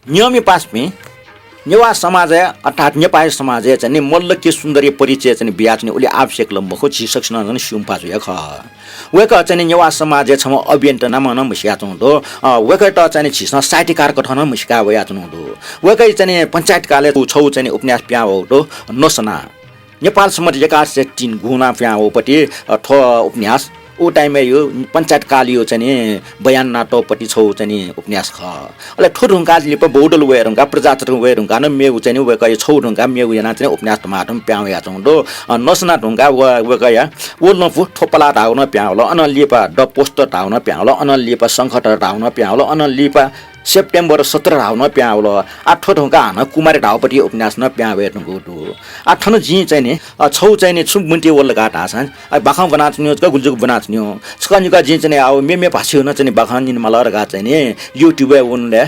नियमी पासमी नेवा समाज अर्थात् नेपाली समाज चाहिँ मल्ल के सुन्दरी परिचय चाहिँ बिहा चाहिँ उसले आवश्यक लम्बको छिसक्सन चाहिँ सिउम्पा जुया ख वेक चाहिँ नेवा समाज छम अभियन्त नाम न मुसिया चौँदो वेक त चाहिँ छिस्न साहित्यकार कठन मुसिका वया चौँदो वेकै चाहिँ पञ्चायत काले छौ चाहिँ उपन्यास प्या हो नसना नेपाल समाज एका से 3 गुना प्या होपट्टि ठो उपन्यास ओ टाइममा यो पञ्चायत काल यो चाहिँ बयान नाटोपट्टि छौ चाहिँ उपन्यास ख अले ठुढुङ्गा लिप बौडल वेरुङ्गा प्रजातन्त्र वेरुङ्गा न मेउ चाहिँ वेकै छौ ढुङ्गा मेउ याना चाहिँ उपन्यास माटम प्याउ या चौँदो नसना ढुङ्गा वेकया वोल नफु ठोपला ढाउन प्याउल अन लिपा ड पोस्टर ढाउन प्याउल अन लिपा सङ्कट ढाउन प्याउल अन लिपा सेप्टेम्बर 17 ढाउन प्याउल आठो ढुङ्गा हान कुमारी ढाउपट्टि उपन्यास न प्याउ ढुङ्गो आठन जी चाहिँ नि छौ चाहिँ नि छुमुन्टी वल गाट आछन् बाखा बनाच्न्यो क गुल्जुक बनाच्न्यो स्कनिका जी चाहिँ आउ मेमे भाषियो न चाहिँ बाखा निन मलर गा चाहिँ नि युट्युब उनले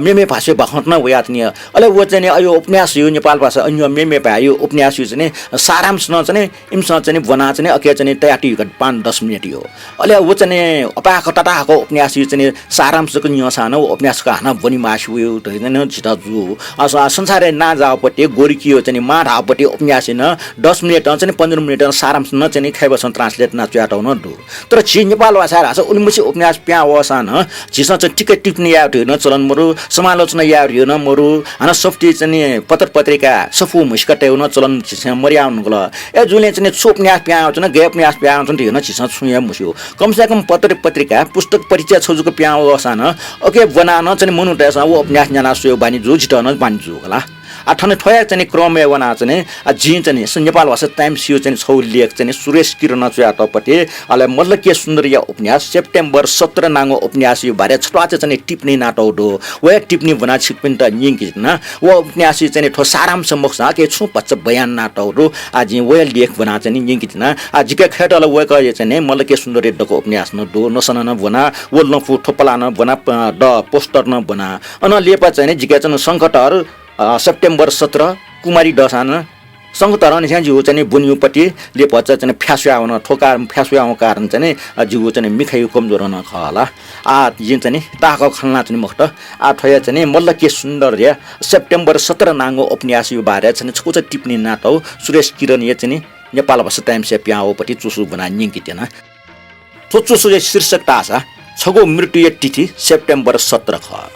मेमे भाषियो बाखत न वयात्नी अले वो चाहिँ अयो उपन्यास यो नेपाल भाषा अन्य मेमे पायो उपन्यास यो चाहिँ सारांश न चाहिँ इमसँग चाहिँ बना चाहिँ अके चाहिँ तयाटी 5-10 मिनेट यो अले वो चाहिँ अपाकटाको उपन्यास यो चाहिँ सारांशको न्यसान उपन्यास हाना बनी मासु यो हैन छिटा जु संसारै ना जाओपट्टि गोरीकियो चाहिँ मा ढापट्टि उपन्यास न 10 मिनेट चाहिँ 15 मिनेट सारांश न चाहिँ खैबसन ट्रान्सलेट न च्याटाउन दु तर छि नेपाल भाषा राछ उलमुसी उपन्यास प्या वसान छिसा चाहिँ टिकट टिप्ने या होइन चलन मरु समालोचना या होइन मरु हाना सफ्टी चाहिँ पत्र पत्रिका सफु मुस्कटे हुन चलन छिसा मर्याउन गल ए जुले चाहिँ उपन्यास प्या हुन्छ न गे उपन्यास प्या हुन्छ नि हैन छिसा छुया मुस्यो कमसे कम पत्र पत्रिका पुस्तक परिचय छजुको प्या वसान ओके बनान चाहिँ मनु त्यसमा वो उपन्यास जना सुयो बानी जो जिटन बानी जो होला आठने ठया चाहिँ क्रम एवना चाहिँ जी चाहिँ नेपाल भाषा टाइम्स यो चाहिँ छौ लेख चाहिँ सुरेश किरण च्याटपट्टि अले मल्ल के सुन्दरिया उपन्यास सेप्टेम्बर 17 नाङो उपन्यास यो बारे छटा चाहिँ टिप्नी नाटौ दो वे टिप्नी बना छिकपिन त निकिन वो उपन्यास चाहिँ ठो सारांश मुख के छु पच्च बयान नाटौ दो आज वे लेख बना चाहिँ निकिन आज के खेटल वे क चाहिँ मल्ल के सुन्दरी दको उपन्यास न दो नसन न बना वो लफु ठोपला न बना ड पोस्टर न बना अन लेपा चाहिँ जिके चाहिँ संकटहरु सेप्टेम्बर 17 कुमारी डसान सङ्गतरन जिउ चाहिँ बुनियोपट्टि लेपच चाहिँ फ्यासुया आउन ठोका फ्यासुया आउँ कारण चाहिँ जिउ चाहिँ मिखाइ कमजोर न खला जिन चाहिँ ताको खल्ना चाहिँ मक्त ठया चाहिँ मल्ल के सुन्दर रे सेप्टेम्बर 17 नाङो उपन्यास यो बारे चाहिँ छुच टिप्नी नाटौ सुरेश किरण ये चाहिँ नेपाल भाषा टाइम्स प्याओपट्टि चुसु बना निकितेन चुसु शीर्षक तासा छगो मृत्यु तिथि सेप्टेम्बर 17 ख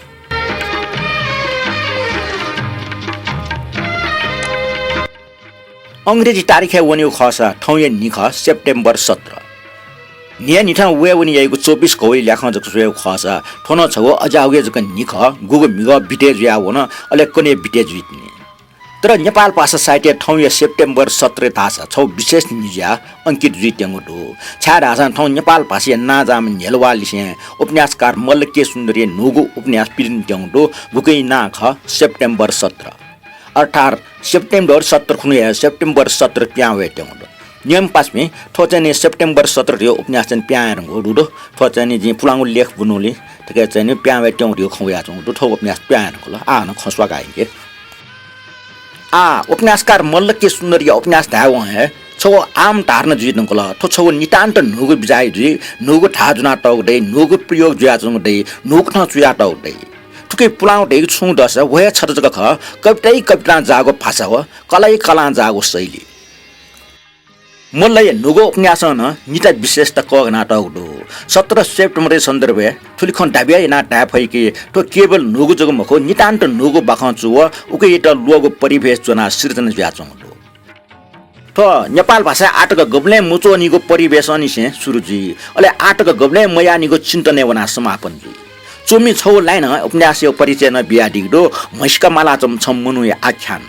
अंग्रेजी तारिख है वन्यो खसा ठौँ या निख सेप्टेम्बर 17 निया निठा वे वनि याइको 24 कोइ ल्याखा जक सुयो खसा ठोन छगो अजाउगे जक निख गुगु मिग बिटेज या वन अले कने बिटेज वितनी तर नेपाल भाषा साहित्य ठौँ या सेप्टेम्बर 17 थासा छौ विशेष निज्या अंकित जित्यंगो दो छा रासा ठौँ नेपाल भाषा नाजाम नेलवा लिसे उपन्यासकार मल्ल के सुन्दरी नुगु उपन्यास पिरिन ट्यांगो गुकै ना ख सेप्टेम्बर 17 अर्थात् सेप्टेम्बर 17 खुने सेप्टेम्बर 17 प्या वेटे हुँदो नियम पासमे ठोचने सेप्टेम्बर 17 यो उपन्यास चाहिँ प्याएर हुँदो ठोचने जी पुलाङो लेख बुनुले तके चाहिँ प्या वेटे हुँदो खौया चाहिँ ठो उपन्यास प्याएर होला आ न खसवा गाइके उपन्यासकार मल्ल के सुन्दरी उपन्यास धाव है छो आम धार्न जुइदन कोला ठो छो नितान्त नुगु बिजाइ जुइ नुगु थाजुना टौडै नुगु प्रयोग जुया जुङदै नुगु ठ जुया टौडै ठुकै पुलाउ ढेग छु दस वया छजक ख कवितै कविता जागो भाषा हो कलै कला जागो शैली मल्लय नुगो उपन्यास न निता विशेषता क नाटक दो 17 सेप्टेम्बर सन्दर्भ ठुलिखन डाबिया ना डाफैके तो केवल नुगु जग मखो नितान्त नुगु बाखा छु उकै एटा लोगो परिवेश जना सृजना ज्याचौ दो तो नेपाल भाषा आटक गब्ले मुचो निगो परिवेश अनि से सुरुजी अले आटक गब्ले मया निगो चिन्तने वना समापन जी चोमी छौ लाइन उपन्यास यो परिचय न बिया डिगडो मैस्का माला चम छमुनु आख्यान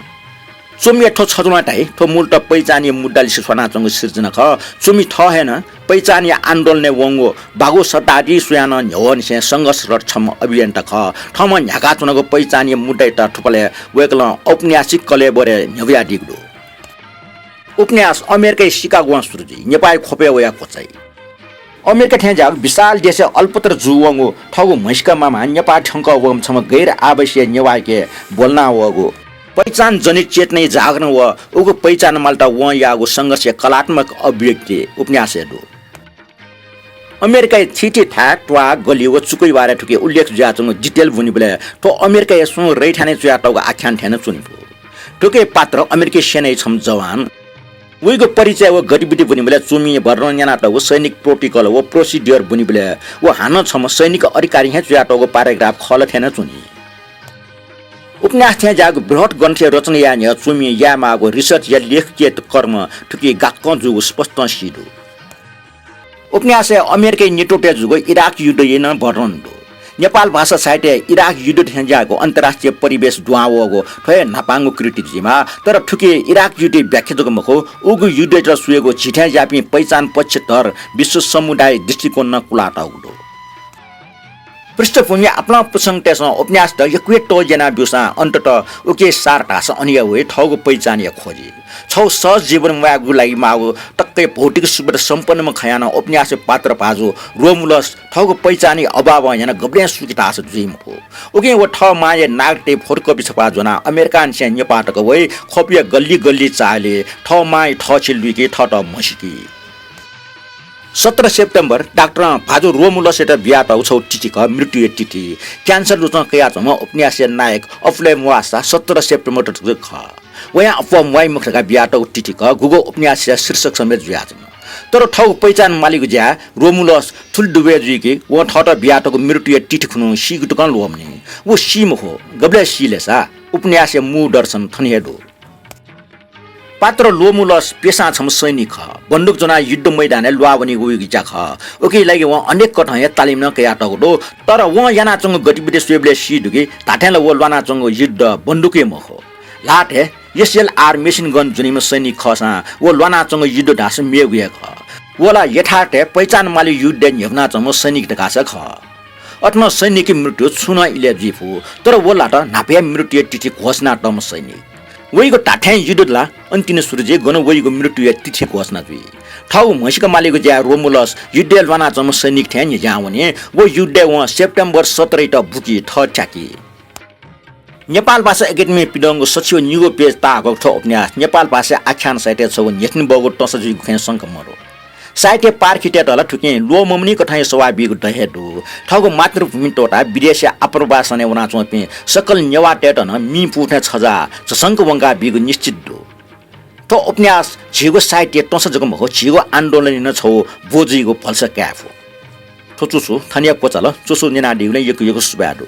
चोमी ठो छजुना टाइ ठो मूल त पहिचानी मुद्दाली सुना चंग सिर्जना ख चोमी थ हैन पहिचानी आन्दोलन ने वंगो बागो सताडी सुयान न्यवन से संघर्ष र छम अभियान त ख ठम न्याका चुनको पहिचानी मुद्दै त ठुपले वेकल औपन्यासिक कले बरे न्यविया डिगडो उपन्यास अमेरिकै शिकागो सुरुजी नेपाल खोपे वया कोचै अमेरिका ठ्याजाग विशाल देश अल्पत्र जुवंगो ठगो मैस्का मामा नेपाल ठंक वम छम गैर आवश्यक नेवाके बोलना वगो पहिचान जनित चेतनै जागरण व उगो पहिचान माल्टा व यागो संघर्ष कलात्मक अभिव्यक्ति उपन्यास हेदो अमेरिका छिटी था ट्वा गली व चुकै बारे ठुके उल्लेख ज्याचंग डिटेल बुनि बले तो अमेरिका यसो रैठाने ज्याटको आख्यान ठेन चुनिबो ठुके पात्र अमेरिकी सेना छम जवान उइको परिचय व गतिविधि बुनि बले चुमी वर्णन याना त व सैनिक प्रोटोकॉल व प्रोसिडियर बुनि बले व हान छम सैनिक अधिकारी हे ज्याटको प्याराग्राफ खल ठेन चुनि उपन्यास थे जागो बृहत ग्रन्थ रचना या न चुमी या मागो रिसर्च या लेखकीय कर्म ठुके गाक्क जुगो स्पष्ट सिदो उपन्यास अमेरिकी नेटोटे जुगो इराक युद्ध येन वर्णन दो नेपाल भाषा साहित्य इराक युद्ध ठ्याङ्जाको अन्तर्राष्ट्रिय परिवेश दुवावगो ठय नापाङ्गो कृतिजिमा तर ठुके इराक युद्ध व्याख्या जको मखो उगु युद्ध र सुएको छिठ्या जापी पहिचान पक्षधर विश्व समुदाय दृष्टिकोण न कुलाटा उडो पृष्ठभूमि आफ्ना प्रसंग त्यसमा उपन्यास त यक्वे टो जना बिउसा अन्तत उके सार ढासा अनिया वे ठगो पहिचान या खोजी छौ सहज जीवन वागु लागि मागु टक्कै भौतिक सुविधा सम्पन्नमा खयाना उपन्यास पात्र पाजो रोमुलस ठगो पहिचानी अभाव याना गब्ले सुकिता छ जुइम हो उके व ठ माये नागटे फोरको बिछपा जना अमेरिकन से नेपाटको वे खपिया गल्ली गल्ली चाले ठ माय ठ छिलुकी ठ ट मसिकी 17 सेप्टेम्बर डाक्टर भाजो रोमुलसेट बियात उछौ टिटिक मृत्यु टिटी क्यान्सर रुचन कया छम उपन्यास नायक अफ्लेम वासा 17 सेप्टेम्बर ख वया अपम वाइ मुखका बियात टिटिक गुगो उपन्यास शीर्षक समेत जुयाछ तर ठौ पहिचान मालिक ज्या रोमुलस थुल डुबे जुइकी व ठट बियातको मृत्यु टिटी खुनु सिगुटकन लोमने वो सिम हो गब्ले सिलेसा उपन्यास मु दर्शन थनिहेडो पात्र लोमुलस पेशा छम सैनिक बन्दुक जना युद्ध मैदान लुवावनी उगिचा ख ओके लागि व अनेक कठय तालिम न कया टगडो तर व याना चंग गतिविधि स्वेबले सिदुके ताठेल व लवाना चंग युद्ध बन्दुके मखो लाटे एसएलआर मेसिन गन जुनिम सैनिक खसा व लवाना चंग युद्ध ढास मेगुया ख वला यथार्थ पहिचान माली युद्ध नेभना चंग सैनिक ढास ख अत्म सैनिक मृत्यु छुन इले जिफु तर वला त नापे मृत्यु तिथि घोषणा टम सैनिक वैको टाठ्याइ युद्धला अन्तिम सुरुजे गन वैको मृत्यु तिथि घोषणा जुइ ठाउ मसिका मालिको ज्या रोमुलस युद्ध लवाना चम सैनिक ठ्यान जावने वो युद्ध व सेप्टेम्बर 17 त बुकी ठ ट्याकी नेपाल भाषा एकाडेमी पिडंग सचिव निगो पेज ताको ठ उपन्यास नेपाल भाषा आख्यान साहित्य छ नेठन बगो टसजु खुन संक मरो साहित्य पार्किटेट होला ठुके लो ममनी कठाय स्वाभाविक दहेडु ठगो मातृभूमि टोटा विदेशी आप्रवासने वना चोपे सकल नेवाटेट न मी पुठे छजा ससंक वंगा बिगु निश्चित दु तो उपन्यास झिगो साहित्य टसजको मखो झिगो आन्दोलन न छौ बोजिगो फल्स क्याफो तो चुसु थनिया कोचल चुसु निना दिउले यको सुबादु